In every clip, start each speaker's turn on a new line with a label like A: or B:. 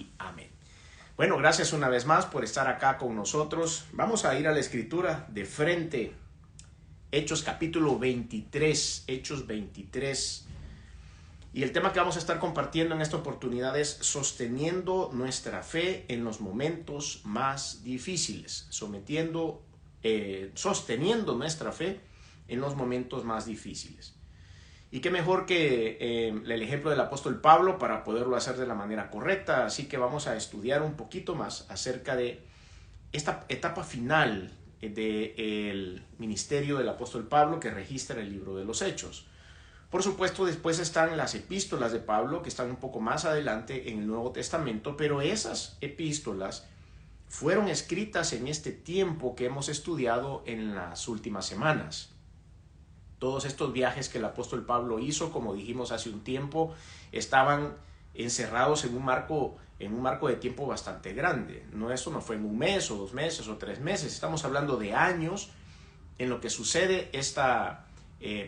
A: y amén. Bueno, gracias una vez más por estar acá con nosotros. Vamos a ir a la escritura de frente. Hechos capítulo 23, Hechos 23. Y el tema que vamos a estar compartiendo en esta oportunidad es sosteniendo nuestra fe en los momentos más difíciles. Sosteniendo nuestra fe en los momentos más difíciles. Y qué mejor que el ejemplo del apóstol Pablo para poderlo hacer de la manera correcta. Así que vamos a estudiar un poquito más acerca de esta etapa final del ministerio del apóstol Pablo que registra el libro de los Hechos. Por supuesto, después están las epístolas de Pablo, que están un poco más adelante en el Nuevo Testamento, pero esas epístolas fueron escritas en este tiempo que hemos estudiado en las últimas semanas. Todos estos viajes que el apóstol Pablo hizo, como dijimos hace un tiempo, estaban encerrados en un marco de tiempo bastante grande. Eso no fue en un mes o 2 meses o 3 meses, estamos hablando de años en lo que sucede esta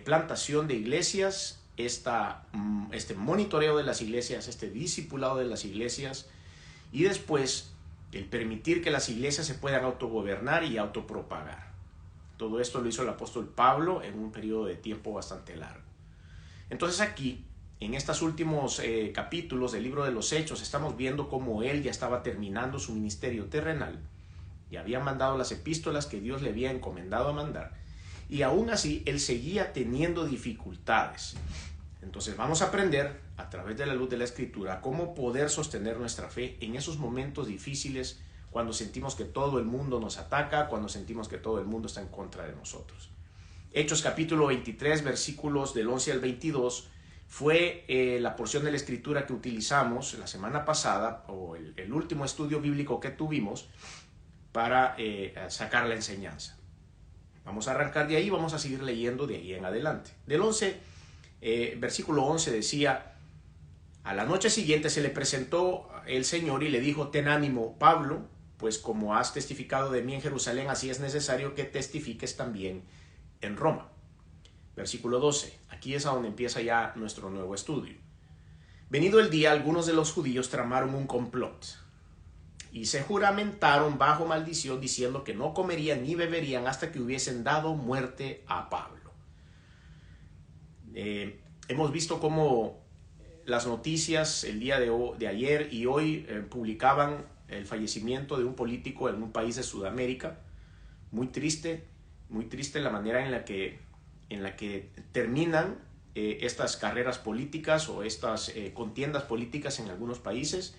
A: plantación de iglesias, este monitoreo de las iglesias, este discipulado de las iglesias y después el permitir que las iglesias se puedan autogobernar y autopropagar. Todo esto lo hizo el apóstol Pablo en un periodo de tiempo bastante largo. Entonces aquí, en estos últimos capítulos del libro de los Hechos, estamos viendo cómo él ya estaba terminando su ministerio terrenal y había mandado las epístolas que Dios le había encomendado a mandar. Y aún así, él seguía teniendo dificultades. Entonces vamos a aprender, a través de la luz de la Escritura, cómo poder sostener nuestra fe en esos momentos difíciles, cuando sentimos que todo el mundo nos ataca, cuando sentimos que todo el mundo está en contra de nosotros. Hechos capítulo 23, versículos del 11 al 22, fue la porción de la Escritura que utilizamos la semana pasada, o el último estudio bíblico que tuvimos, para sacar la enseñanza. Vamos a arrancar de ahí, vamos a seguir leyendo de ahí en adelante. Versículo 11 decía: a la noche siguiente se le presentó el Señor y le dijo: ten ánimo, Pablo, pues como has testificado de mí en Jerusalén, así es necesario que testifiques también en Roma. Versículo 12, aquí es a donde empieza ya nuestro nuevo estudio. Venido el día, algunos de los judíos tramaron un complot y se juramentaron bajo maldición, diciendo que no comerían ni beberían hasta que hubiesen dado muerte a Pablo. Hemos visto cómo las noticias el día de ayer y hoy publicaban el fallecimiento de un político en un país de Sudamérica. Muy triste la manera en la que terminan estas carreras políticas o estas contiendas políticas en algunos países,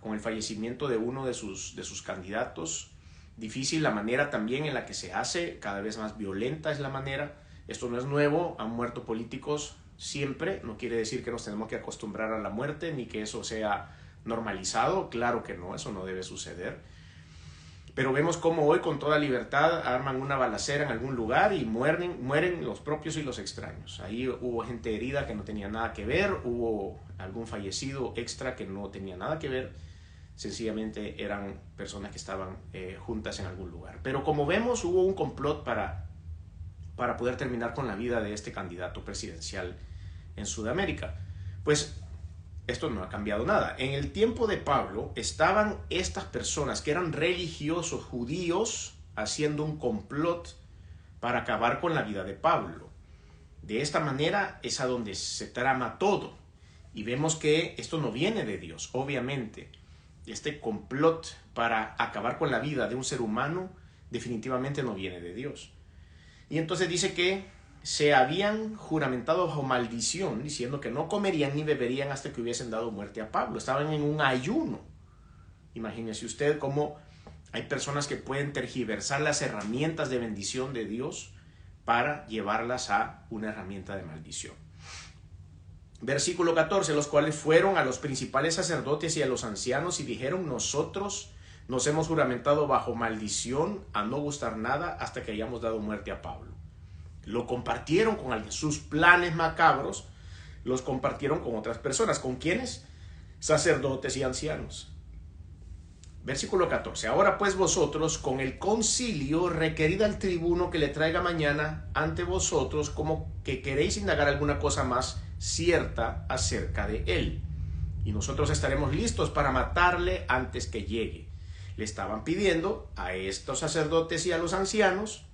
A: con el fallecimiento de uno de sus candidatos. Difícil la manera también en la que se hace, cada vez más violenta es la manera. Esto no es nuevo, han muerto políticos siempre, no quiere decir que nos tenemos que acostumbrar a la muerte, ni que eso sea normalizado, claro que no, eso no debe suceder. Pero vemos cómo hoy con toda libertad arman una balacera en algún lugar y mueren los propios y los extraños. Ahí hubo gente herida que no tenía nada que ver, hubo algún fallecido extra que no tenía nada que ver. Sencillamente eran personas que estaban juntas en algún lugar. Pero como vemos, hubo un complot para poder terminar con la vida de este candidato presidencial en Sudamérica. Pues esto no ha cambiado nada. En el tiempo de Pablo estaban estas personas que eran religiosos judíos haciendo un complot para acabar con la vida de Pablo. De esta manera es a donde se trama todo. Y vemos que esto no viene de Dios, obviamente. Este complot para acabar con la vida de un ser humano definitivamente no viene de Dios. Y entonces dice que se habían juramentado bajo maldición, diciendo que no comerían ni beberían hasta que hubiesen dado muerte a Pablo. Estaban en un ayuno. Imagínese usted cómo hay personas que pueden tergiversar las herramientas de bendición de Dios para llevarlas a una herramienta de maldición. Versículo 14, los cuales fueron a los principales sacerdotes y a los ancianos y dijeron: nosotros nos hemos juramentado bajo maldición a no gustar nada hasta que hayamos dado muerte a Pablo. Lo compartieron con alguien, sus planes macabros los compartieron con otras personas. ¿Con quiénes? Sacerdotes y ancianos. Versículo 14, ahora pues vosotros con el concilio requerid al tribuno que le traiga mañana ante vosotros como que queréis indagar alguna cosa más cierta acerca de él. y nosotros estaremos listos para matarle antes que llegue. Le estaban pidiendo a estos sacerdotes y a los ancianos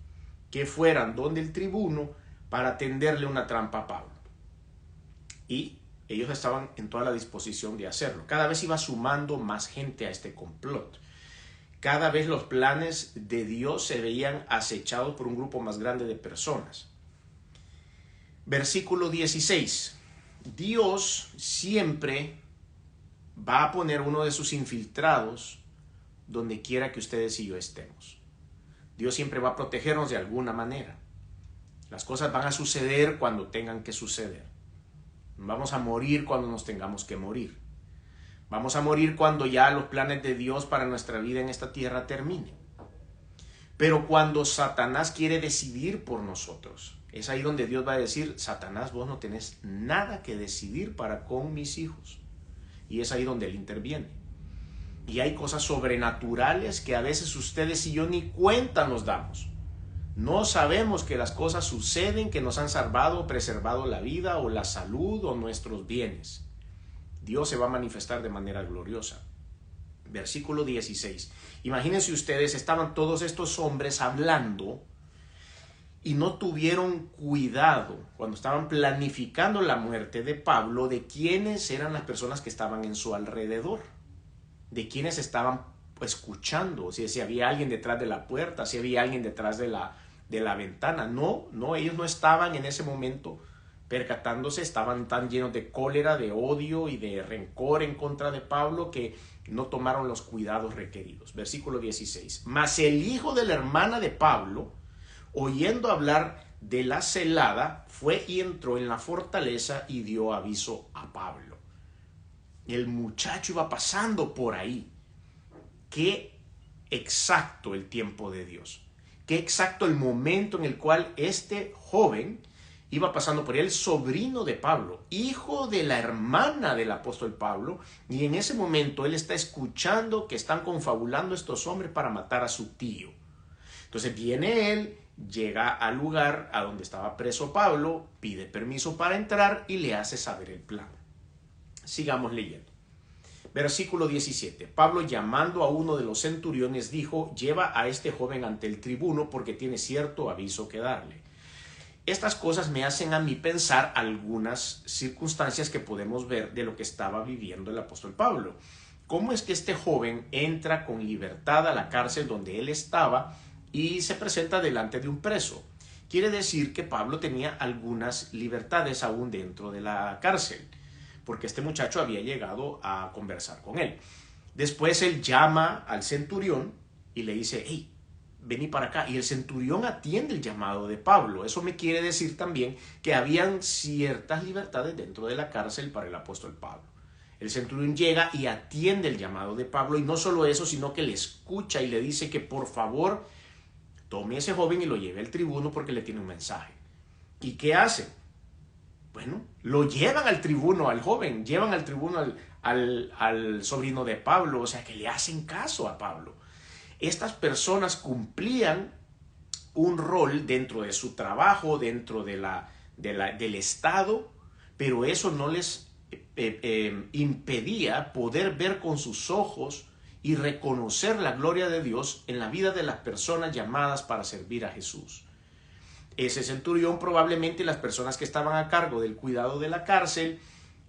A: que fueran donde el tribuno para tenderle una trampa a Pablo. Y ellos estaban en toda la disposición de hacerlo. Cada vez iba sumando más gente a este complot. Cada vez los planes de Dios se veían acechados por un grupo más grande de personas. Versículo 16. Dios siempre va a poner uno de sus infiltrados donde quiera que ustedes y yo estemos. Dios siempre va a protegernos de alguna manera. Las cosas van a suceder cuando tengan que suceder. Vamos a morir cuando nos tengamos que morir. Vamos a morir cuando ya los planes de Dios para nuestra vida en esta tierra terminen. Pero cuando Satanás quiere decidir por nosotros, es ahí donde Dios va a decir: Satanás, vos no tenés nada que decidir para con mis hijos. Y es ahí donde Él interviene. Y hay cosas sobrenaturales que a veces ustedes y yo ni cuenta nos damos. No sabemos que las cosas suceden, que nos han salvado o preservado la vida o la salud o nuestros bienes. Dios se va a manifestar de manera gloriosa. Versículo 16. Imagínense ustedes, estaban todos estos hombres hablando y no tuvieron cuidado cuando estaban planificando la muerte de Pablo de quiénes eran las personas que estaban en su alrededor, de quiénes estaban escuchando, si había alguien detrás de la puerta, si había alguien detrás de la ventana. No, ellos no estaban en ese momento percatándose, estaban tan llenos de cólera, de odio y de rencor en contra de Pablo que no tomaron los cuidados requeridos. Versículo 16. Mas el hijo de la hermana de Pablo, oyendo hablar de la celada, fue y entró en la fortaleza y dio aviso a Pablo. El muchacho iba pasando por ahí. Qué exacto el tiempo de Dios. Qué exacto el momento en el cual este joven iba pasando por él, sobrino de Pablo, hijo de la hermana del apóstol Pablo, y en ese momento él está escuchando que están confabulando estos hombres para matar a su tío. Entonces viene él, llega al lugar a donde estaba preso Pablo, pide permiso para entrar y le hace saber el plan. Sigamos leyendo. Versículo 17. Pablo, llamando a uno de los centuriones, dijo: lleva a este joven ante el tribuno porque tiene cierto aviso que darle. Estas cosas me hacen a mí pensar algunas circunstancias que podemos ver de lo que estaba viviendo el apóstol Pablo. ¿Cómo es que este joven entra con libertad a la cárcel donde él estaba y se presenta delante de un preso? Quiere decir que Pablo tenía algunas libertades aún dentro de la cárcel, porque este muchacho había llegado a conversar con él. Después él llama al centurión y le dice: hey, vení para acá. Y el centurión atiende el llamado de Pablo. Eso me quiere decir también que habían ciertas libertades dentro de la cárcel para el apóstol Pablo. El centurión llega y atiende el llamado de Pablo, y no solo eso, sino que le escucha y le dice que por favor tome a ese joven y lo lleve al tribuno porque le tiene un mensaje. ¿Y qué hace? Bueno, lo llevan al tribuno, al joven, llevan al tribuno al sobrino de Pablo, o sea que le hacen caso a Pablo. Estas personas cumplían un rol dentro de su trabajo, dentro del Estado, pero eso no les impedía poder ver con sus ojos y reconocer la gloria de Dios en la vida de las personas llamadas para servir a Jesús. Ese centurión, probablemente las personas que estaban a cargo del cuidado de la cárcel,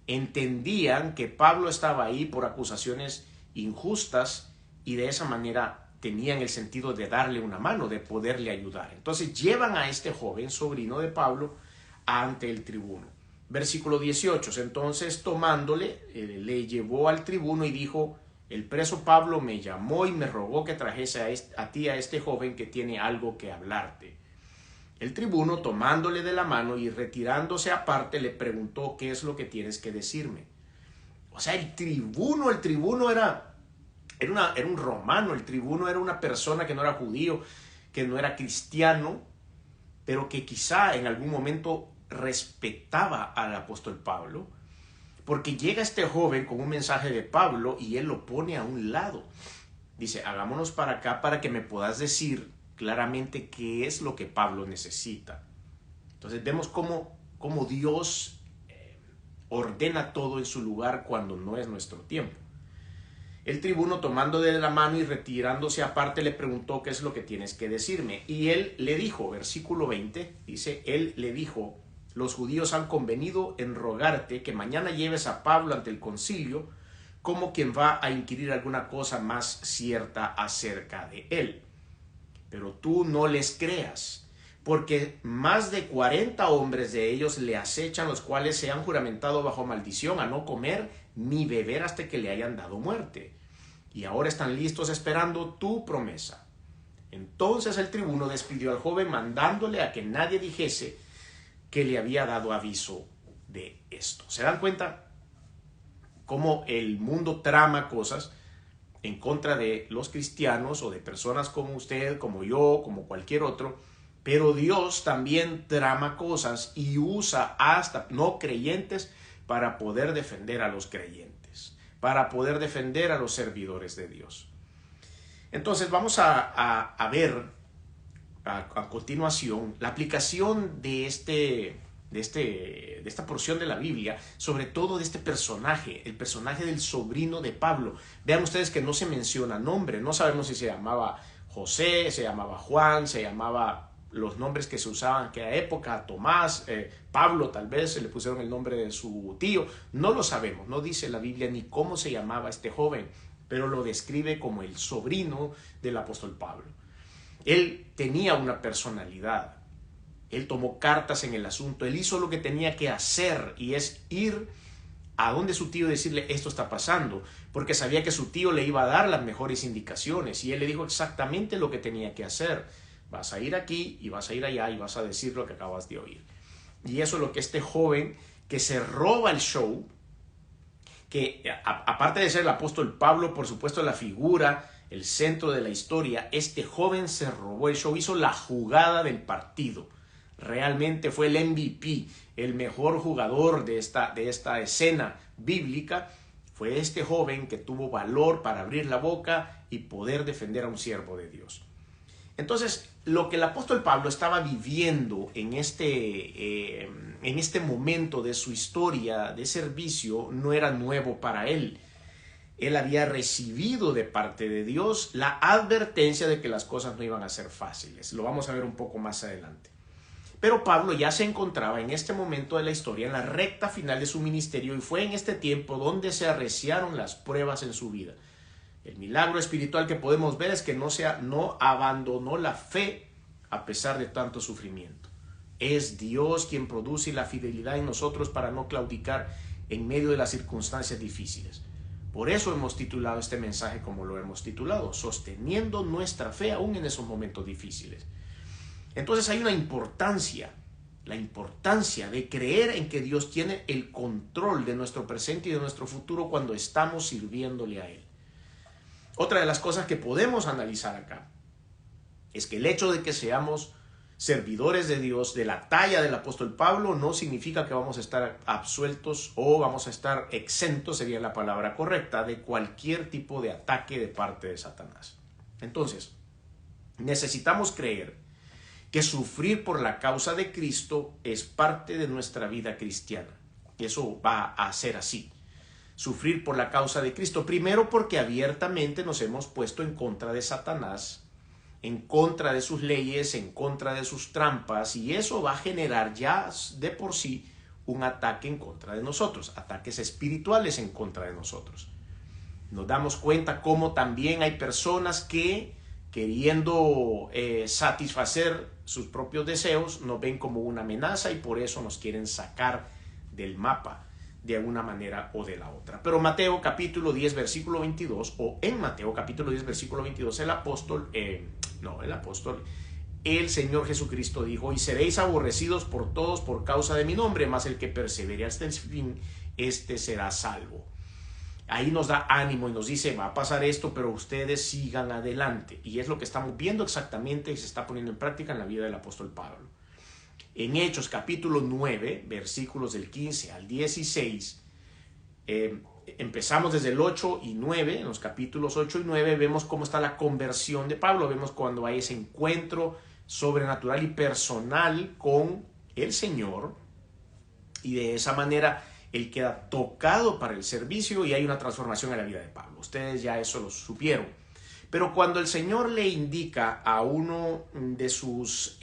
A: entendían que Pablo estaba ahí por acusaciones injustas y de esa manera tenían el sentido de darle una mano, de poderle ayudar. Entonces llevan a este joven, sobrino de Pablo, ante el tribuno. Versículo 18. Entonces tomándole, le llevó al tribuno y dijo: el preso Pablo me llamó y me rogó que trajese a ti a este joven que tiene algo que hablarte. El tribuno, tomándole de la mano y retirándose aparte, le preguntó: ¿qué es lo que tienes que decirme? O sea, el tribuno era un romano. El tribuno era una persona que no era judío, que no era cristiano, pero que quizá en algún momento respetaba al apóstol Pablo, porque llega este joven con un mensaje de Pablo y él lo pone a un lado. Dice: hagámonos para acá para que me puedas decir claramente qué es lo que Pablo necesita. Entonces vemos cómo Dios ordena todo en su lugar cuando no es nuestro tiempo. El tribuno, tomando de la mano y retirándose aparte, le preguntó: ¿qué es lo que tienes que decirme? Y él le dijo, versículo 20, dice, él le dijo: los judíos han convenido en rogarte que mañana lleves a Pablo ante el concilio, como quien va a inquirir alguna cosa más cierta acerca de él. Pero tú no les creas, porque más de 40 hombres de ellos le acechan, los cuales se han juramentado bajo maldición a no comer ni beber hasta que le hayan dado muerte. Y ahora están listos esperando tu promesa. Entonces el tribuno despidió al joven, mandándole a que nadie dijese que le había dado aviso de esto. ¿Se dan cuenta cómo el mundo trama cosas en contra de los cristianos o de personas como usted, como yo, como cualquier otro? Pero Dios también trama cosas y usa hasta no creyentes para poder defender a los creyentes, para poder defender a los servidores de Dios. Entonces vamos a ver a continuación la aplicación de esta porción de la Biblia, sobre todo de este personaje, el personaje del sobrino de Pablo. Vean ustedes que no se menciona nombre, no sabemos si se llamaba José, se llamaba Juan, se llamaba los nombres que se usaban en aquella época, Tomás, Pablo, tal vez se le pusieron el nombre de su tío, no lo sabemos, no dice la Biblia ni cómo se llamaba este joven, pero lo describe como el sobrino del apóstol Pablo. Él tenía una personalidad, él tomó cartas en el asunto, él hizo lo que tenía que hacer, y es ir a donde su tío y decirle: esto está pasando, porque sabía que su tío le iba a dar las mejores indicaciones, y él le dijo exactamente lo que tenía que hacer. Vas a ir aquí y vas a ir allá y vas a decir lo que acabas de oír. Y eso es lo que este joven que se roba el show, que aparte de ser el apóstol Pablo, por supuesto la figura, el centro de la historia, este joven se robó el show, hizo la jugada del partido. Realmente fue el MVP, el mejor jugador de esta escena bíblica. Fue este joven que tuvo valor para abrir la boca y poder defender a un siervo de Dios. Entonces, lo que el apóstol Pablo estaba viviendo en este momento de su historia de servicio no era nuevo para él. Él había recibido de parte de Dios la advertencia de que las cosas no iban a ser fáciles. Lo vamos a ver un poco más adelante. Pero Pablo ya se encontraba en este momento de la historia, en la recta final de su ministerio, y fue en este tiempo donde se arreciaron las pruebas en su vida. El milagro espiritual que podemos ver es que no abandonó la fe a pesar de tanto sufrimiento. Es Dios quien produce la fidelidad en nosotros para no claudicar en medio de las circunstancias difíciles. Por eso hemos titulado este mensaje como lo hemos titulado, sosteniendo nuestra fe aún en esos momentos difíciles. Entonces hay una importancia, la importancia de creer en que Dios tiene el control de nuestro presente y de nuestro futuro cuando estamos sirviéndole a Él. Otra de las cosas que podemos analizar acá es que el hecho de que seamos servidores de Dios de la talla del apóstol Pablo no significa que vamos a estar absueltos o vamos a estar exentos, sería la palabra correcta, de cualquier tipo de ataque de parte de Satanás. Entonces, necesitamos creer que sufrir por la causa de Cristo es parte de nuestra vida cristiana. Y eso va a ser así. Sufrir por la causa de Cristo. Primero, porque abiertamente nos hemos puesto en contra de Satanás, en contra de sus leyes, en contra de sus trampas, y eso va a generar ya de por sí un ataque en contra de nosotros, ataques espirituales en contra de nosotros. Nos damos cuenta cómo también hay personas que, queriendo satisfacer sus propios deseos, nos ven como una amenaza y por eso nos quieren sacar del mapa de alguna manera o de la otra. Pero Mateo capítulo 10 versículo 22, o en Mateo capítulo 10 versículo 22, el Señor Jesucristo dijo: y seréis aborrecidos por todos por causa de mi nombre, mas el que persevere hasta el fin, este será salvo. Ahí nos da ánimo y nos dice: va a pasar esto, pero ustedes sigan adelante. Y es lo que estamos viendo exactamente y se está poniendo en práctica en la vida del apóstol Pablo. En Hechos capítulo 9, versículos del 15 al 16, empezamos desde el 8 y 9, en los capítulos 8 y 9 vemos cómo está la conversión de Pablo, vemos cuando hay ese encuentro sobrenatural y personal con el Señor, y de esa manera él queda tocado para el servicio y hay una transformación en la vida de Pablo. Ustedes ya eso lo supieron. Pero cuando el Señor le indica a uno de sus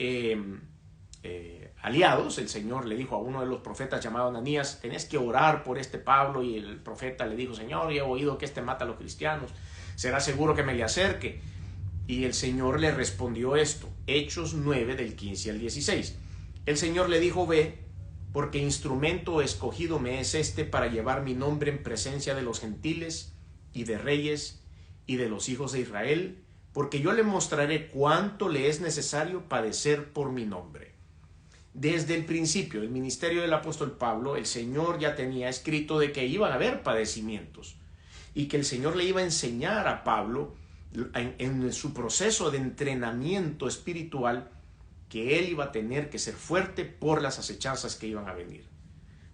A: aliados, el Señor le dijo a uno de los profetas llamado Ananías, tenés que orar por este Pablo, y el profeta le dijo, Señor, he oído que este mata a los cristianos, ¿será seguro que me le acerque? Y el Señor le respondió esto, Hechos 9 del 15 al 16. El Señor le dijo, ve, porque instrumento escogido me es este para llevar mi nombre en presencia de los gentiles y de reyes y de los hijos de Israel, porque yo le mostraré cuánto le es necesario padecer por mi nombre. Desde el principio del ministerio del apóstol Pablo, el Señor ya tenía escrito de que iban a haber padecimientos y que el Señor le iba a enseñar a Pablo en su proceso de entrenamiento espiritual que él iba a tener que ser fuerte por las acechanzas que iban a venir.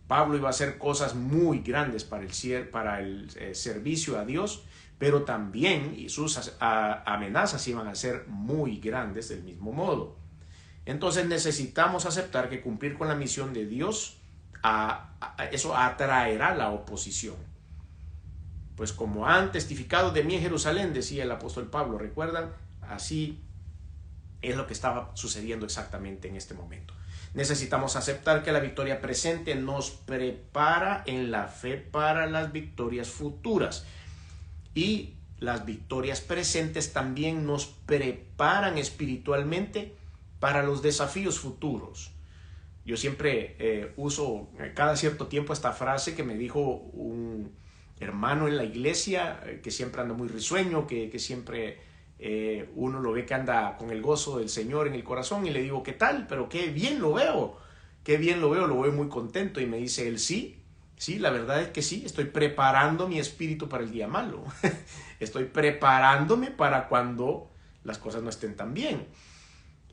A: Pablo iba a hacer cosas muy grandes para el servicio a Dios, pero también y sus amenazas iban a ser muy grandes del mismo modo. Entonces necesitamos aceptar que cumplir con la misión de Dios, eso atraerá la oposición. Pues como han testificado de mí en Jerusalén, decía el apóstol Pablo, ¿recuerdan? Así es lo que estaba sucediendo exactamente en este momento. Necesitamos aceptar que la victoria presente nos prepara en la fe para las victorias futuras. Y las victorias presentes también nos preparan espiritualmente para los desafíos futuros. Yo siempre uso cada cierto tiempo esta frase que me dijo un hermano en la iglesia, que siempre anda muy risueño, que siempre uno lo ve que anda con el gozo del Señor en el corazón, y le digo, ¿qué tal? Pero qué bien lo veo, lo veo muy contento. Y me dice él, sí, la verdad es que sí, estoy preparando mi espíritu para el día malo. Estoy preparándome para cuando las cosas no estén tan bien.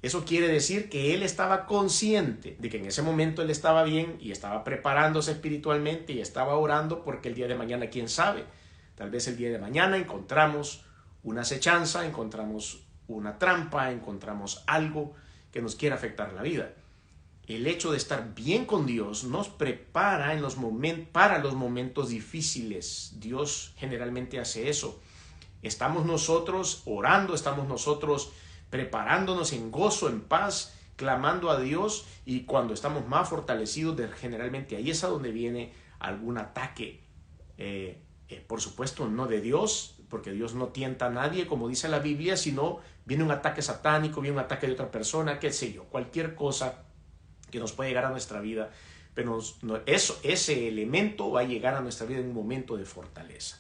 A: Eso quiere decir que él estaba consciente de que en ese momento él estaba bien y estaba preparándose espiritualmente y estaba orando, porque el día de mañana, quién sabe, tal vez el día de mañana encontramos una acechanza, encontramos una trampa, encontramos algo que nos quiera afectar la vida. El hecho de estar bien con Dios nos prepara para los momentos difíciles. Dios generalmente hace eso. Estamos nosotros orando, estamos nosotros preparándonos en gozo, en paz, clamando a Dios, y cuando estamos más fortalecidos, generalmente ahí es a donde viene algún ataque. Por supuesto, no de Dios, porque Dios no tienta a nadie, como dice la Biblia, sino viene un ataque satánico, viene un ataque de otra persona, qué sé yo, cualquier cosa que nos puede llegar a nuestra vida, pero ese elemento va a llegar a nuestra vida en un momento de fortaleza.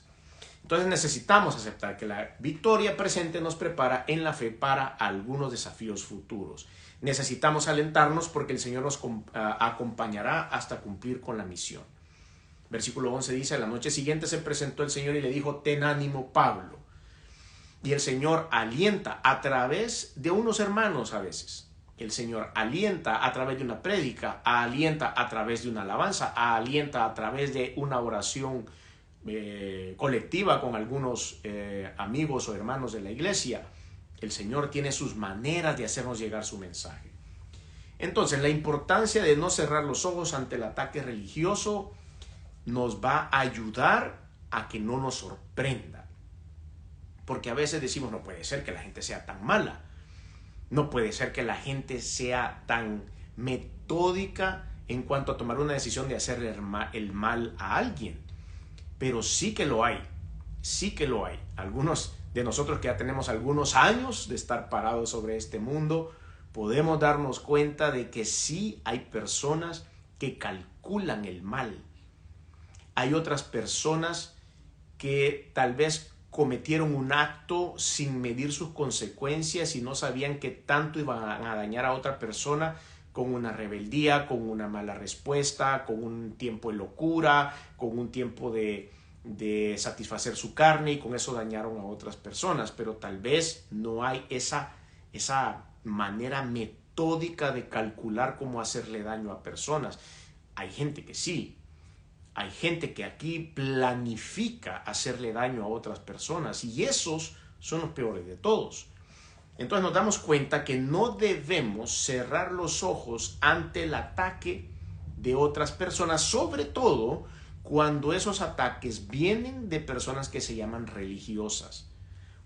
A: Entonces necesitamos aceptar que la victoria presente nos prepara en la fe para algunos desafíos futuros. Necesitamos alentarnos porque el Señor nos acompañará hasta cumplir con la misión. Versículo 11 dice, a la noche siguiente se presentó el Señor y le dijo, ten ánimo, Pablo. Y el Señor alienta a través de unos hermanos a veces. El Señor alienta a través de una prédica, alienta a través de una alabanza, alienta a través de una oración colectiva con algunos amigos o hermanos de la iglesia. El Señor tiene sus maneras de hacernos llegar su mensaje. Entonces, la importancia de no cerrar los ojos ante el ataque religioso nos va a ayudar a que no nos sorprenda. Porque a veces decimos, no puede ser que la gente sea tan mala. No puede ser que la gente sea tan metódica en cuanto a tomar una decisión de hacerle el mal a alguien. Pero sí que lo hay, sí que lo hay. Algunos de nosotros que ya tenemos algunos años de estar parados sobre este mundo, podemos darnos cuenta de que sí hay personas que calculan el mal. Hay otras personas que tal vez cometieron un acto sin medir sus consecuencias y no sabían que tanto iban a dañar a otra persona con una rebeldía, con una mala respuesta, con un tiempo de locura, con un tiempo de satisfacer su carne, y con eso dañaron a otras personas. Pero tal vez no hay esa manera metódica de calcular cómo hacerle daño a personas. Hay gente que sí. Hay gente que aquí planifica hacerle daño a otras personas, y esos son los peores de todos. Entonces nos damos cuenta que no debemos cerrar los ojos ante el ataque de otras personas, sobre todo cuando esos ataques vienen de personas que se llaman religiosas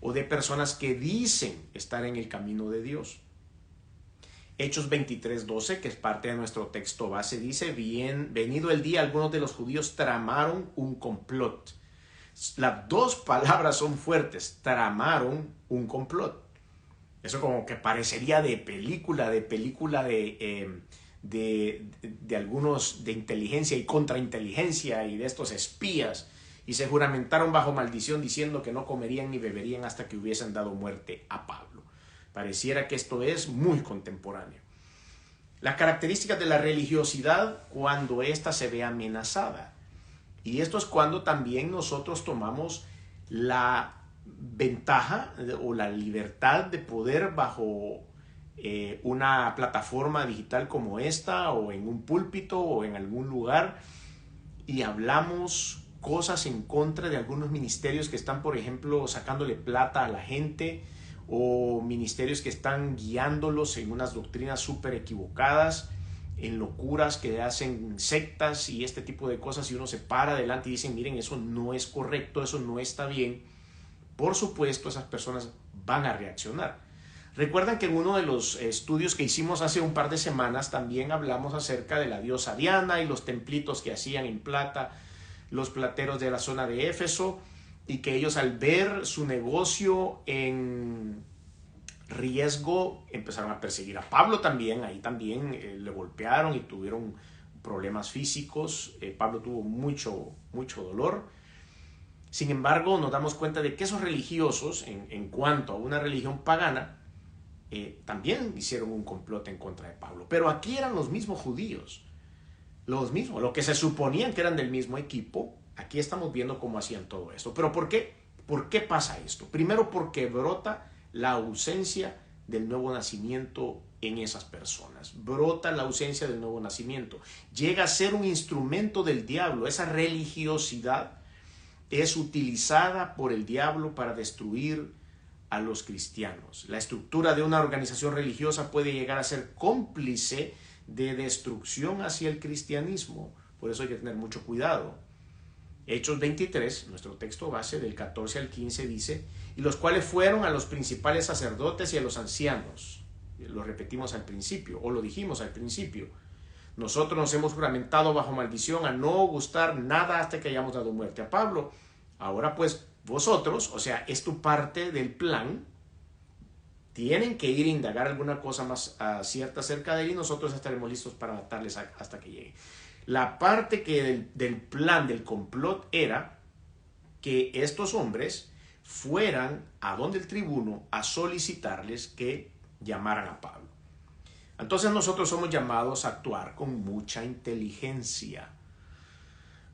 A: o de personas que dicen estar en el camino de Dios. Hechos 23:12, que es parte de nuestro texto base, dice: venido el día, algunos de los judíos tramaron un complot. Las dos palabras son fuertes: tramaron un complot. Eso como que parecería de película de algunos de inteligencia y contrainteligencia y de estos espías, y se juramentaron bajo maldición diciendo que no comerían ni beberían hasta que hubiesen dado muerte a Pablo. Pareciera que esto es muy contemporáneo. Las características de la religiosidad cuando ésta se ve amenazada. Y esto es cuando también nosotros tomamos la ventaja o la libertad de poder bajo una plataforma digital como esta, o en un púlpito o en algún lugar, y hablamos cosas en contra de algunos ministerios que están, por ejemplo, sacándole plata a la gente, o ministerios que están guiándolos en unas doctrinas súper equivocadas, en locuras que hacen sectas y este tipo de cosas, y uno se para adelante y dice: miren, eso no es correcto, eso no está bien. Por supuesto, esas personas van a reaccionar. Recuerdan que en uno de los estudios que hicimos hace un par de semanas también hablamos acerca de la diosa Diana y los templitos que hacían en plata los plateros de la zona de Éfeso, y que ellos, al ver su negocio en riesgo, empezaron a perseguir a Pablo también. Ahí también le golpearon y tuvieron problemas físicos. Pablo tuvo mucho dolor. Sin embargo, nos damos cuenta de que esos religiosos, en cuanto a una religión pagana, también hicieron un complot en contra de Pablo. Pero aquí eran los mismos judíos, los que se suponían que eran del mismo equipo. Aquí estamos viendo cómo hacían todo esto. ¿Pero por qué? ¿Por qué pasa esto? Primero, porque brota la ausencia del nuevo nacimiento en esas personas. Brota la ausencia del nuevo nacimiento. Llega a ser un instrumento del diablo. Esa religiosidad es utilizada por el diablo para destruir a los cristianos. La estructura de una organización religiosa puede llegar a ser cómplice de destrucción hacia el cristianismo. Por eso hay que tener mucho cuidado. Hechos 23, nuestro texto base, del 14 al 15, dice: y los cuales fueron a los principales sacerdotes y a los ancianos. Lo repetimos al principio, o lo dijimos al principio: nosotros nos hemos juramentado bajo maldición a no gustar nada hasta que hayamos dado muerte a Pablo. Ahora pues vosotros, o sea, es tu parte del plan, tienen que ir a indagar alguna cosa más cierta acerca de él, y nosotros estaremos listos para matarles hasta que llegue. La parte del plan del complot era que estos hombres fueran a donde el tribuno a solicitarles que llamaran a Pablo. Entonces nosotros somos llamados a actuar con mucha inteligencia.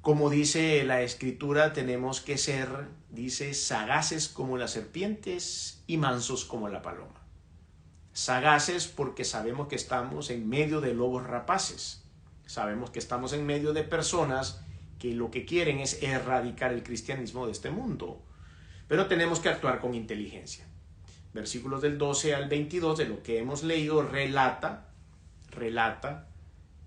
A: Como dice la Escritura, tenemos que ser, dice, sagaces como las serpientes y mansos como la paloma. Sagaces porque sabemos que estamos en medio de lobos rapaces. Sabemos que estamos en medio de personas que lo que quieren es erradicar el cristianismo de este mundo. Pero tenemos que actuar con inteligencia. Versículos del 12 al 22 de lo que hemos leído relata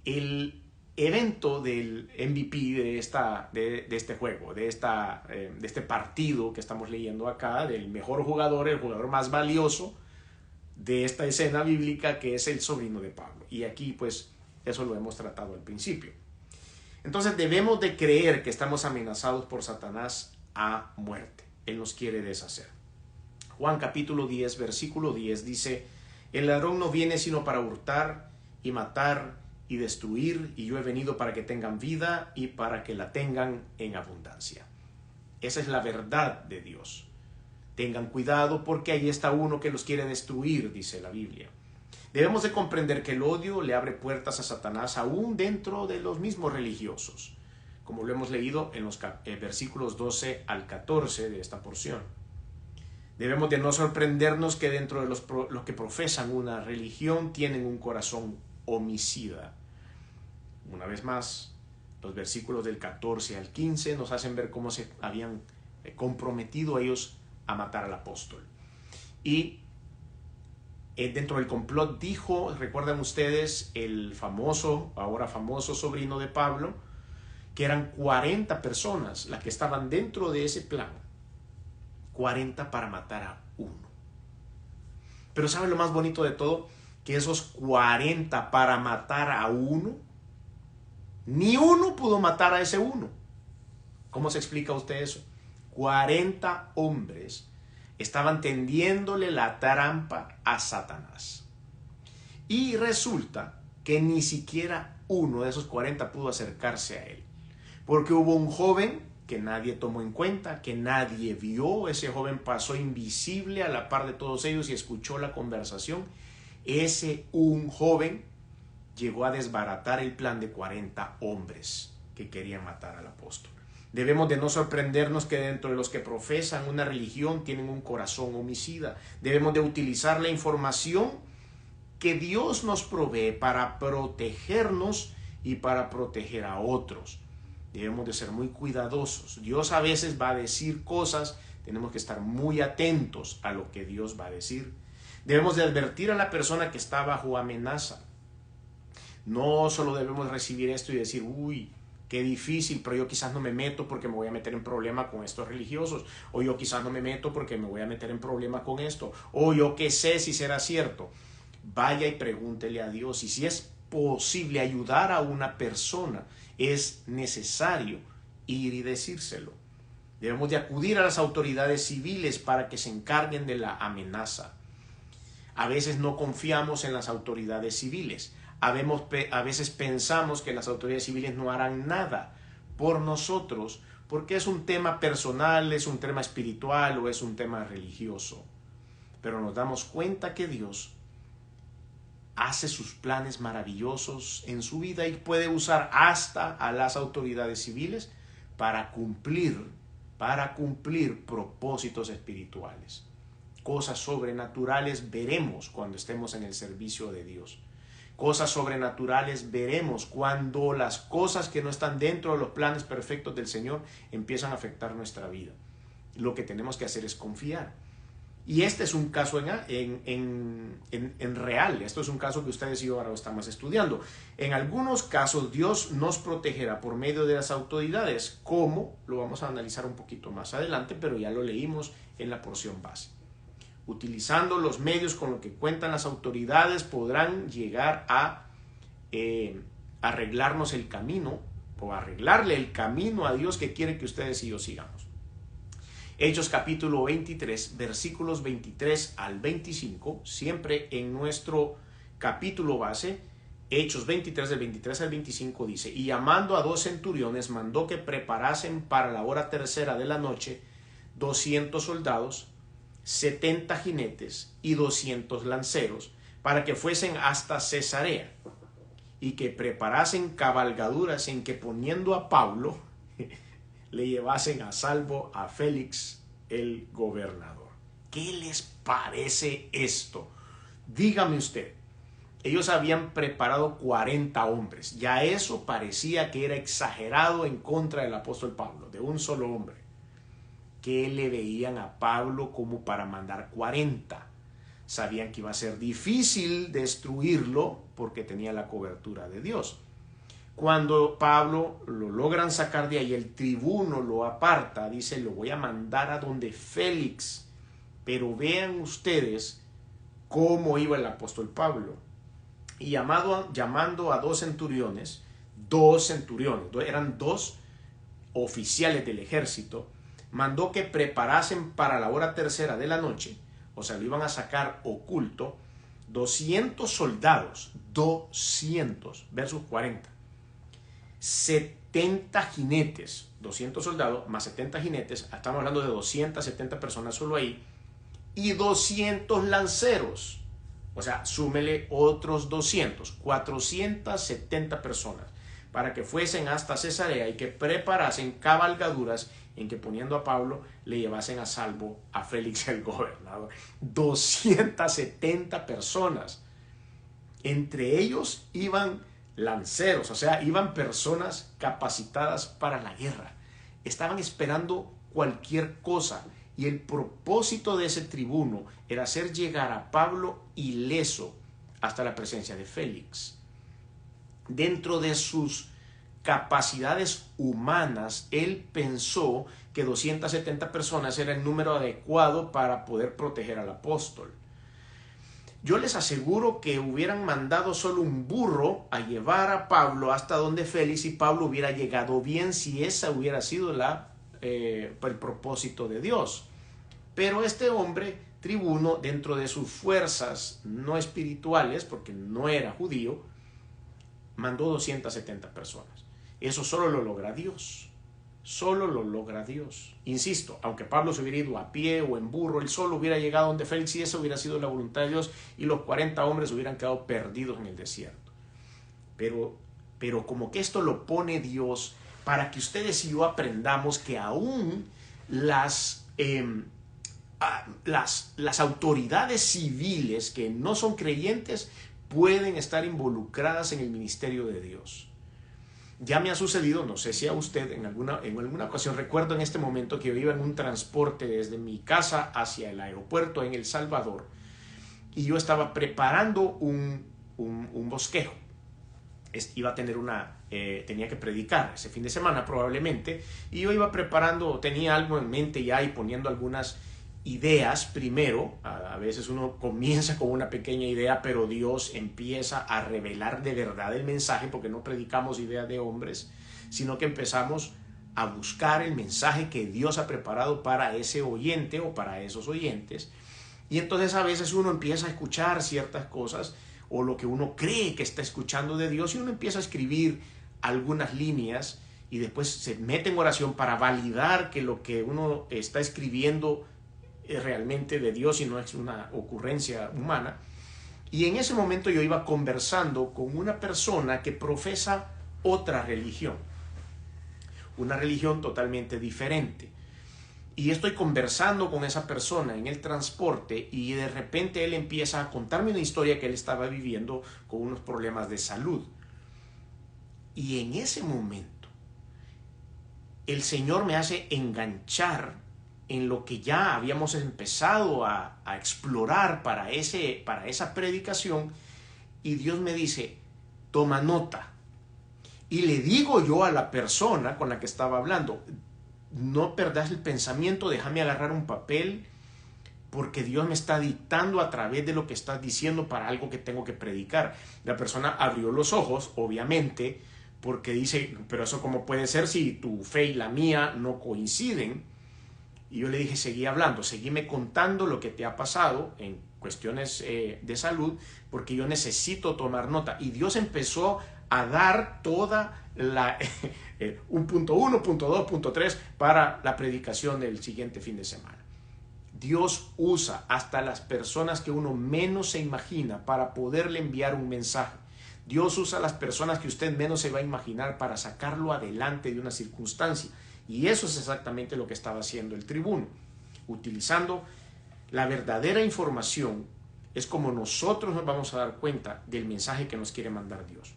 A: el evento del MVP de este juego, de este partido que estamos leyendo acá, del mejor jugador, el jugador más valioso de esta escena bíblica, que es el sobrino de Pablo. Y aquí pues eso lo hemos tratado al principio. Entonces debemos de creer que estamos amenazados por Satanás a muerte. Él nos quiere deshacer. Juan capítulo 10, versículo 10 dice: el ladrón no viene sino para hurtar y matar y destruir, y yo he venido para que tengan vida y para que la tengan en abundancia. Esa es la verdad de Dios. Tengan cuidado porque ahí está uno que los quiere destruir, dice la Biblia. Debemos de comprender que el odio le abre puertas a Satanás aún dentro de los mismos religiosos, como lo hemos leído en los versículos 12 al 14 de esta porción. Debemos de no sorprendernos que dentro de los que profesan una religión tienen un corazón homicida. Una vez más, los versículos del 14 al 15 nos hacen ver cómo se habían comprometido ellos a matar al apóstol. Y Dentro del complot dijo, recuerdan ustedes, el famoso, ahora famoso sobrino de Pablo, que eran 40 personas las que estaban dentro de ese plan. 40 para matar a uno. Pero ¿saben lo más bonito de todo? Que esos 40 para matar a uno, ni uno pudo matar a ese uno. ¿Cómo se explica usted eso? 40 hombres estaban tendiéndole la trampa a Satanás. Y resulta que ni siquiera uno de esos 40 pudo acercarse a él. Porque hubo un joven que nadie tomó en cuenta, que nadie vio. Ese joven pasó invisible a la par de todos ellos y escuchó la conversación. Un joven llegó a desbaratar el plan de 40 hombres que querían matar al apóstol. Debemos de no sorprendernos que dentro de los que profesan una religión tienen un corazón homicida. Debemos de utilizar la información que Dios nos provee para protegernos y para proteger a otros. Debemos de ser muy cuidadosos. Dios a veces va a decir cosas, tenemos que estar muy atentos a lo que Dios va a decir. Debemos de advertir a la persona que está bajo amenaza. No solo debemos recibir esto y decir, uy, qué difícil, pero yo quizás no me meto porque me voy a meter en problema con estos religiosos. O yo quizás no me meto porque me voy a meter en problema con esto. O yo qué sé si será cierto. Vaya y pregúntele a Dios. Y si es posible ayudar a una persona, es necesario ir y decírselo. Debemos de acudir a las autoridades civiles para que se encarguen de la amenaza. A veces no confiamos en las autoridades civiles. A veces pensamos que las autoridades civiles no harán nada por nosotros porque es un tema personal, es un tema espiritual o es un tema religioso. Pero nos damos cuenta que Dios hace sus planes maravillosos en su vida y puede usar hasta a las autoridades civiles para cumplir propósitos espirituales. Cosas sobrenaturales veremos cuando estemos en el servicio de Dios. Cosas sobrenaturales veremos cuando las cosas que no están dentro de los planes perfectos del Señor empiezan a afectar nuestra vida. Lo que tenemos que hacer es confiar. Y este es un caso en real. Esto es un caso que ustedes y yo ahora estamos estudiando. En algunos casos Dios nos protegerá por medio de las autoridades. ¿Cómo? Lo vamos a analizar un poquito más adelante, pero ya lo leímos en la porción base. Utilizando los medios con los que cuentan las autoridades podrán llegar a arreglarnos el camino o arreglarle el camino a Dios que quiere que ustedes y yo sigamos. Hechos capítulo 23, versículos 23 al 25, siempre en nuestro capítulo base, Hechos 23 del 23 al 25 dice, y llamando a 2 centuriones mandó que preparasen para la hora tercera de la noche 200 soldados, 70 jinetes y 200 lanceros, para que fuesen hasta Cesarea, y que preparasen cabalgaduras en que poniendo a Pablo, le llevasen a salvo a Félix el gobernador. ¿Qué les parece esto? Dígame usted. Ellos habían preparado 40 hombres. Ya eso parecía que era exagerado en contra del apóstol Pablo, de un solo hombre. ¿Qué le veían a Pablo como para mandar 40? Sabían que iba a ser difícil destruirlo porque tenía la cobertura de Dios. Cuando Pablo lo logran sacar de ahí, el tribuno lo aparta, dice, lo voy a mandar a donde Félix. Pero vean ustedes cómo iba el apóstol Pablo. Y llamando a 2 centuriones, eran 2 oficiales del ejército, mandó que preparasen para la hora tercera de la noche, o sea, lo iban a sacar oculto, 200 soldados, 200 versus 40. 70 jinetes, 200 soldados más 70 jinetes, estamos hablando de 270 personas solo ahí, y 200 lanceros, o sea, súmele otros 200, 470 personas, para que fuesen hasta Cesarea y que preparasen cabalgaduras en que poniendo a Pablo le llevasen a salvo a Félix el gobernador. 270 personas, entre ellos iban lanceros, o sea, iban personas capacitadas para la guerra. Estaban esperando cualquier cosa Y el propósito de ese tribuno era hacer llegar a Pablo ileso hasta la presencia de Félix. Dentro de sus capacidades humanas, él pensó que 270 personas era el número adecuado para poder proteger al apóstol. Yo les aseguro que hubieran mandado solo un burro a llevar a Pablo hasta donde Félix, y Pablo hubiera llegado bien si esa hubiera sido el propósito de Dios. Pero este hombre tribuno, dentro de sus fuerzas no espirituales, porque no era judío, mandó 270 personas. Eso solo lo logra Dios. Solo lo logra Dios. Insisto, aunque Pablo se hubiera ido a pie o en burro, él solo hubiera llegado donde Félix, y eso hubiera sido la voluntad de Dios, y los 40 hombres hubieran quedado perdidos en el desierto. Pero como que esto lo pone Dios para que ustedes y yo aprendamos que aún las autoridades civiles que no son creyentes pueden estar involucradas en el ministerio de Dios. Ya me ha sucedido, no sé si a usted en alguna ocasión, recuerdo en este momento que yo iba en un transporte desde mi casa hacia el aeropuerto en El Salvador, y yo estaba preparando un bosquejo. Iba a tener tenía que predicar ese fin de semana probablemente, y yo iba preparando, tenía algo en mente ya y poniendo algunas ideas primero. A veces uno comienza con una pequeña idea, pero Dios empieza a revelar de verdad el mensaje, porque no predicamos ideas de hombres, sino que empezamos a buscar el mensaje que Dios ha preparado para ese oyente o para esos oyentes. Y entonces a veces uno empieza a escuchar ciertas cosas, o lo que uno cree que está escuchando de Dios, y uno empieza a escribir algunas líneas y después se mete en oración para validar que lo que uno está escribiendo es realmente de Dios y no es una ocurrencia humana. Y en ese momento yo iba conversando con una persona que profesa otra religión, una religión totalmente diferente. Y estoy conversando con esa persona en el transporte, y de repente él empieza a contarme una historia que él estaba viviendo con unos problemas de salud. Y en ese momento el Señor me hace enganchar en lo que ya habíamos empezado a explorar para esa predicación, y Dios me dice: toma nota. Y le digo yo a la persona con la que estaba hablando: no perdas el pensamiento, déjame agarrar un papel, porque Dios me está dictando a través de lo que estás diciendo para algo que tengo que predicar. La persona abrió los ojos, obviamente, porque dice: pero eso cómo puede ser si tu fe y la mía no coinciden. Y yo le dije: seguí hablando, seguíme contando lo que te ha pasado en cuestiones de salud, porque yo necesito tomar nota. Y Dios empezó a dar toda un punto 1, punto 2, punto 3 para la predicación del siguiente fin de semana. Dios usa hasta las personas que uno menos se imagina para poderle enviar un mensaje. Dios usa a las personas que usted menos se va a imaginar para sacarlo adelante de una circunstancia. Y eso es exactamente lo que estaba haciendo el tribuno. Utilizando la verdadera información, es como nosotros nos vamos a dar cuenta del mensaje que nos quiere mandar Dios.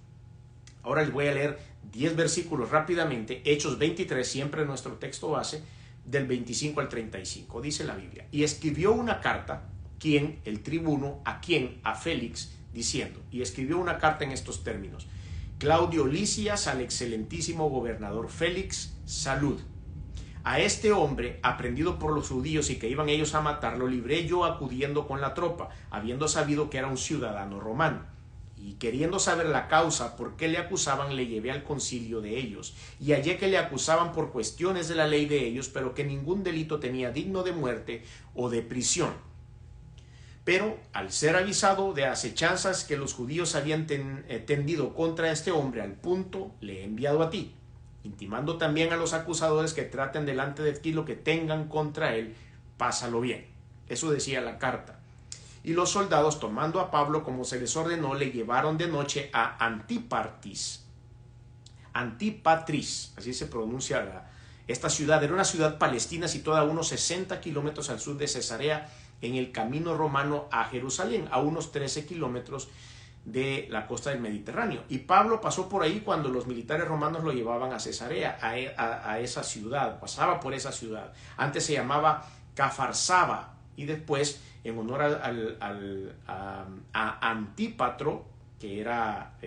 A: Ahora les voy a leer 10 versículos rápidamente. Hechos 23, siempre nuestro texto base, del 25 al 35. Dice la Biblia: y escribió una carta, ¿quién? El tribuno, ¿a quién? A Félix, diciendo, y escribió una carta en estos términos: Claudio Lisias, al excelentísimo gobernador Félix, salud. A este hombre, aprendido por los judíos y que iban ellos a matarlo, libré yo acudiendo con la tropa, habiendo sabido que era un ciudadano romano. Y queriendo saber la causa por qué le acusaban, le llevé al concilio de ellos. Y hallé que le acusaban por cuestiones de la ley de ellos, pero que ningún delito tenía digno de muerte o de prisión. Pero al ser avisado de acechanzas que los judíos habían tendido contra este hombre, al punto le he enviado a ti, intimando también a los acusadores que traten delante de ti lo que tengan contra él, pásalo bien. Eso decía la carta. Y los soldados, tomando a Pablo como se les ordenó, le llevaron de noche a Antipatris, así se pronuncia esta ciudad. Era una ciudad palestina situada a unos 60 kilómetros al sur de Cesarea, en el camino romano a Jerusalén, a unos 13 kilómetros de la costa del Mediterráneo. Y Pablo pasó por ahí cuando los militares romanos lo llevaban a Cesarea, a esa ciudad, pasaba por esa ciudad. Antes se llamaba Cafarsaba, y después en honor a Antípatro, que era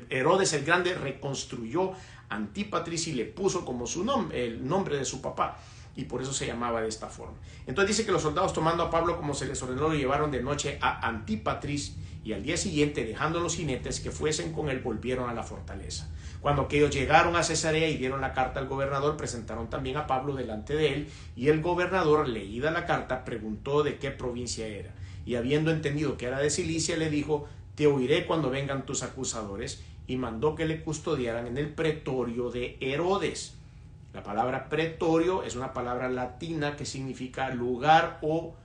A: Herodes el Grande, reconstruyó Antípatris y le puso como su nombre, el nombre de su papá, y por eso se llamaba de esta forma. Entonces dice que los soldados, tomando a Pablo como se les ordenó, lo llevaron de noche a Antípatris, y al día siguiente, dejando los jinetes que fuesen con él, volvieron a la fortaleza. Cuando aquellos llegaron a Cesarea y dieron la carta al gobernador, presentaron también a Pablo delante de él, y el gobernador, leída la carta, preguntó de qué provincia era, y habiendo entendido que era de Cilicia, le dijo: te oiré cuando vengan tus acusadores, y mandó que le custodiaran en el pretorio de Herodes. La palabra pretorio es una palabra latina que significa lugar o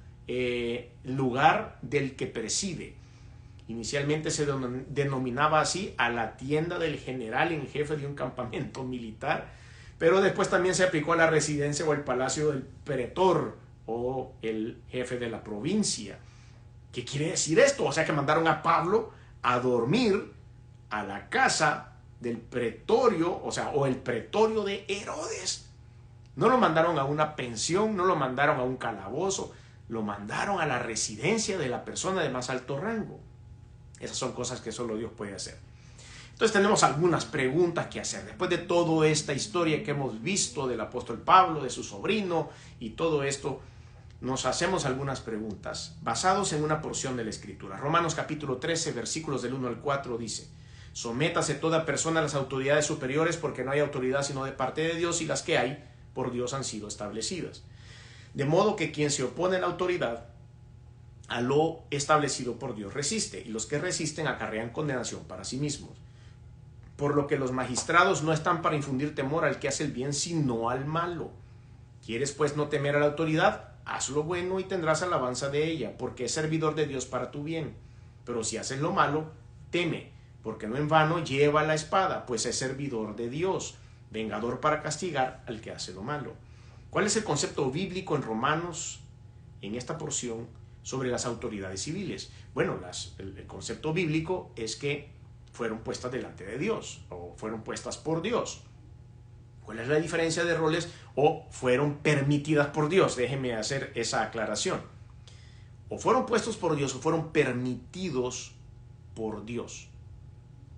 A: lugar del que preside. Inicialmente se denominaba así a la tienda del general en jefe de un campamento militar, pero después también se aplicó a la residencia o el palacio del pretor o el jefe de la provincia. ¿Qué quiere decir esto? O sea que mandaron a Pablo a dormir a la casa del pretorio, o el pretorio de Herodes. No lo mandaron a una pensión, no lo mandaron a un calabozo, lo mandaron a la residencia de la persona de más alto rango. Esas son cosas que solo Dios puede hacer. Entonces tenemos algunas preguntas que hacer. Después de toda esta historia que hemos visto del apóstol Pablo, de su sobrino y todo esto, nos hacemos algunas preguntas basados en una porción de la Escritura. Romanos capítulo 13, versículos del 1 al 4 dice: sométase toda persona a las autoridades superiores, porque no hay autoridad sino de parte de Dios, y las que hay por Dios han sido establecidas. De modo que quien se opone a la autoridad, a lo establecido por Dios resiste, y los que resisten acarrean condenación para sí mismos. Por lo que los magistrados no están para infundir temor al que hace el bien, sino al malo. ¿Quieres pues no temer a la autoridad? Haz lo bueno y tendrás alabanza de ella, porque es servidor de Dios para tu bien. Pero si haces lo malo, teme, porque no en vano lleva la espada, pues es servidor de Dios, vengador para castigar al que hace lo malo. ¿Cuál es el concepto bíblico en Romanos, en esta porción, sobre las autoridades civiles? Bueno, el concepto bíblico es que fueron puestas delante de Dios, o fueron puestas por Dios. ¿Cuál es la diferencia de roles? O fueron permitidas por Dios. Déjenme hacer esa aclaración. O fueron puestos por Dios, o fueron permitidos por Dios.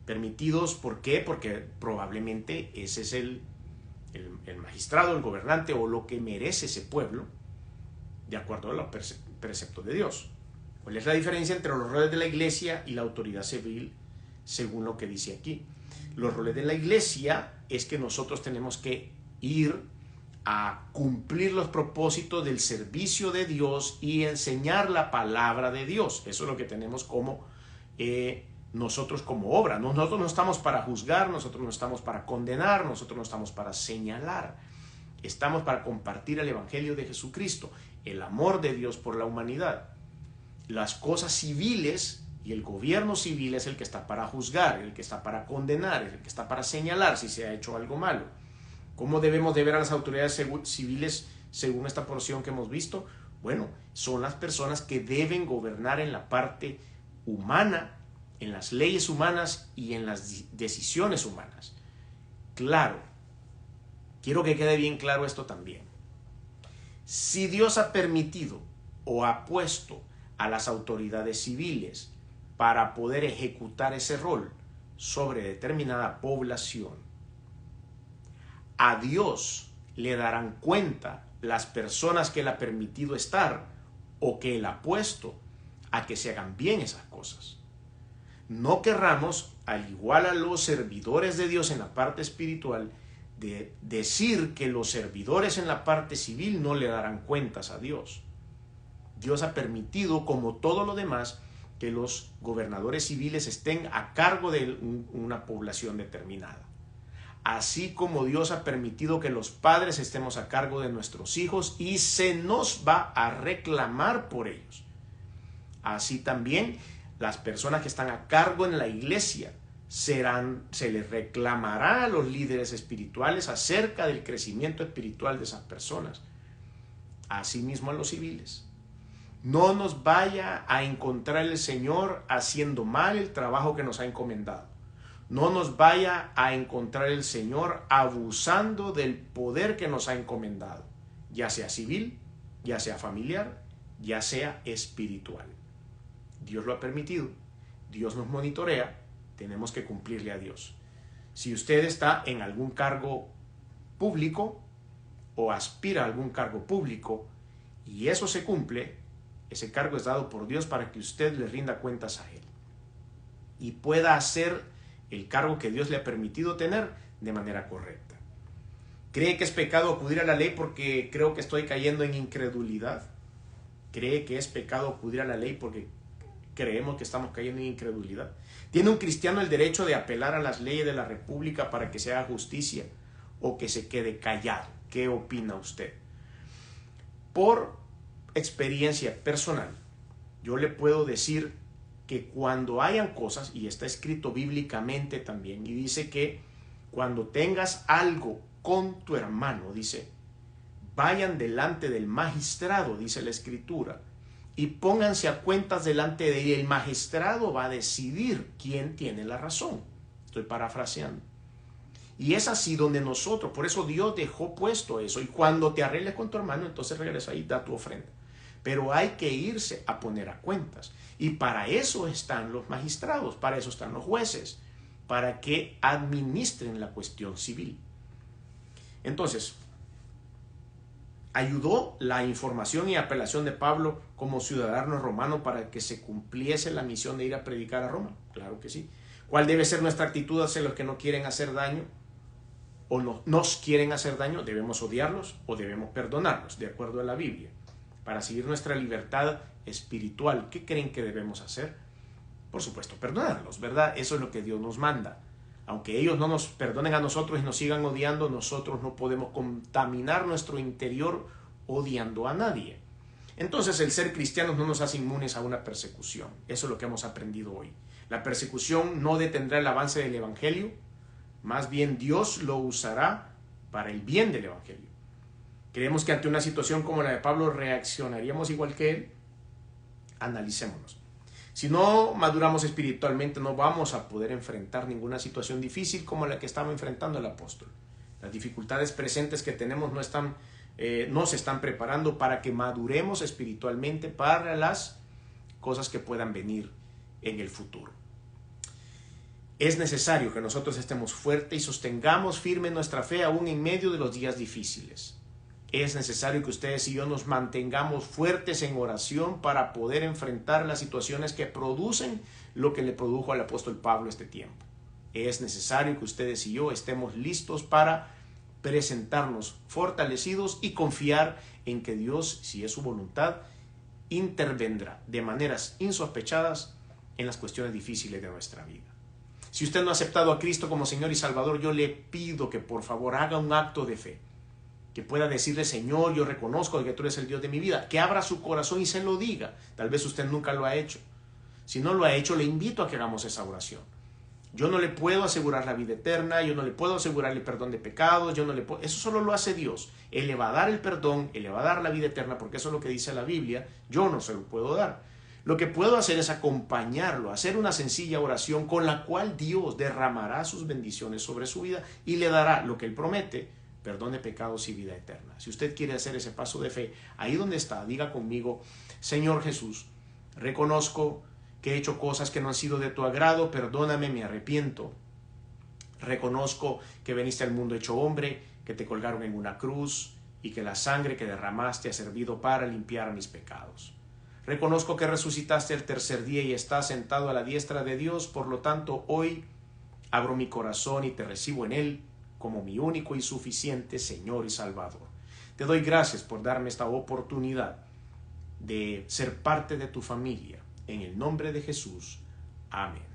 A: Permitidos, ¿por qué? Porque probablemente ese es el magistrado, el gobernante, o lo que merece ese pueblo, de acuerdo a los preceptos de Dios. ¿Cuál es la diferencia entre los roles de la iglesia y la autoridad civil, según lo que dice aquí? Los roles de la iglesia es que nosotros tenemos que ir a cumplir los propósitos del servicio de Dios y enseñar la palabra de Dios. Eso es lo que tenemos como nosotros como obra. Nosotros no estamos para juzgar, nosotros no estamos para condenar, nosotros no estamos para señalar. Estamos para compartir el evangelio de Jesucristo, el amor de Dios por la humanidad. Las cosas civiles y el gobierno civil es el que está para juzgar, el que está para condenar, el que está para señalar si se ha hecho algo malo. ¿Cómo debemos de ver a las autoridades civiles según esta porción que hemos visto? Bueno, son las personas que deben gobernar en la parte humana, en las leyes humanas y en las decisiones humanas. Claro, quiero que quede bien claro esto también. Si Dios ha permitido o ha puesto a las autoridades civiles para poder ejecutar ese rol sobre determinada población, a Dios le darán cuenta las personas que Él ha permitido estar o que Él ha puesto a que se hagan bien esas cosas. No querramos, al igual a los servidores de Dios en la parte espiritual, de decir que los servidores en la parte civil no le darán cuentas a Dios. Dios ha permitido, como todo lo demás, que los gobernadores civiles estén a cargo de una población determinada. Así como Dios ha permitido que los padres estemos a cargo de nuestros hijos y se nos va a reclamar por ellos. Así también las personas que están a cargo en la iglesia se les reclamará a los líderes espirituales acerca del crecimiento espiritual de esas personas. Asimismo a los civiles. No nos vaya a encontrar el Señor haciendo mal el trabajo que nos ha encomendado. no nos vaya a encontrar el Señor abusando del poder que nos ha encomendado, ya sea civil, ya sea familiar, ya sea espiritual. Dios lo ha permitido, Dios nos monitorea, tenemos que cumplirle a Dios. Si usted está en algún cargo público o aspira a algún cargo público y eso se cumple, ese cargo es dado por Dios para que usted le rinda cuentas a Él y pueda hacer el cargo que Dios le ha permitido tener de manera correcta. ¿Cree que es pecado acudir a la ley porque creo que estoy cayendo en incredulidad? ¿Cree que es pecado acudir a la ley porque creemos que estamos cayendo en incredulidad? ¿Tiene un cristiano el derecho de apelar a las leyes de la República para que se haga justicia o que se quede callado? ¿Qué opina usted? Por experiencia personal, yo le puedo decir que cuando hayan cosas, y está escrito bíblicamente también, y dice que cuando tengas algo con tu hermano, dice, vayan delante del magistrado, dice la Escritura, y pónganse a cuentas delante de él. El magistrado va a decidir quién tiene la razón. Estoy parafraseando. Y es así donde nosotros, por eso Dios dejó puesto eso. Y cuando te arregles con tu hermano, entonces regresa y da tu ofrenda. Pero hay que irse a poner a cuentas. Y para eso están los magistrados, para eso están los jueces, para que administren la cuestión civil. Entonces, ¿ayudó la información y apelación de Pablo como ciudadano romano para que se cumpliese la misión de ir a predicar a Roma? Claro que sí. ¿Cuál debe ser nuestra actitud hacia los que no quieren hacer daño o nos quieren hacer daño? ¿Debemos odiarlos o debemos perdonarlos, de acuerdo a la Biblia? Para seguir nuestra libertad espiritual, ¿qué creen que debemos hacer? Por supuesto, perdonarlos, ¿verdad? Eso es lo que Dios nos manda. Aunque ellos no nos perdonen a nosotros y nos sigan odiando, nosotros no podemos contaminar nuestro interior odiando a nadie. Entonces, el ser cristianos no nos hace inmunes a una persecución. Eso es lo que hemos aprendido hoy. La persecución no detendrá el avance del Evangelio, más bien Dios lo usará para el bien del Evangelio. ¿Creemos que ante una situación como la de Pablo reaccionaríamos igual que él? Analicémonos. Si no maduramos espiritualmente, no vamos a poder enfrentar ninguna situación difícil como la que estaba enfrentando el apóstol. Las dificultades presentes que tenemos no se están preparando para que maduremos espiritualmente para las cosas que puedan venir en el futuro. Es necesario que nosotros estemos fuertes y sostengamos firme nuestra fe aún en medio de los días difíciles. Es necesario que ustedes y yo nos mantengamos fuertes en oración para poder enfrentar las situaciones que producen lo que le produjo al apóstol Pablo este tiempo. Es necesario que ustedes y yo estemos listos para presentarnos fortalecidos y confiar en que Dios, si es su voluntad, intervendrá de maneras insospechadas en las cuestiones difíciles de nuestra vida. Si usted no ha aceptado a Cristo como Señor y Salvador, yo le pido que por favor haga un acto de fe. Que pueda decirle, Señor, yo reconozco que tú eres el Dios de mi vida. Que abra su corazón y se lo diga. Tal vez usted nunca lo ha hecho. Si no lo ha hecho, le invito a que hagamos esa oración. Yo no le puedo asegurar la vida eterna, yo no le puedo asegurar el perdón de pecados, eso solo lo hace Dios. Él le va a dar el perdón, Él le va a dar la vida eterna, porque eso es lo que dice la Biblia. Yo no se lo puedo dar. Lo que puedo hacer es acompañarlo, hacer una sencilla oración con la cual Dios derramará sus bendiciones sobre su vida y le dará lo que Él promete, perdón de pecados y vida eterna. Si usted quiere hacer ese paso de fe, ahí donde está, diga conmigo, Señor Jesús, reconozco que he hecho cosas que no han sido de tu agrado, perdóname, me arrepiento. Reconozco que veniste al mundo hecho hombre, que te colgaron en una cruz y que la sangre que derramaste ha servido para limpiar mis pecados. Reconozco que resucitaste el tercer día y estás sentado a la diestra de Dios, por lo tanto hoy abro mi corazón y te recibo en él como mi único y suficiente Señor y Salvador. Te doy gracias por darme esta oportunidad de ser parte de tu familia. En el nombre de Jesús. Amén.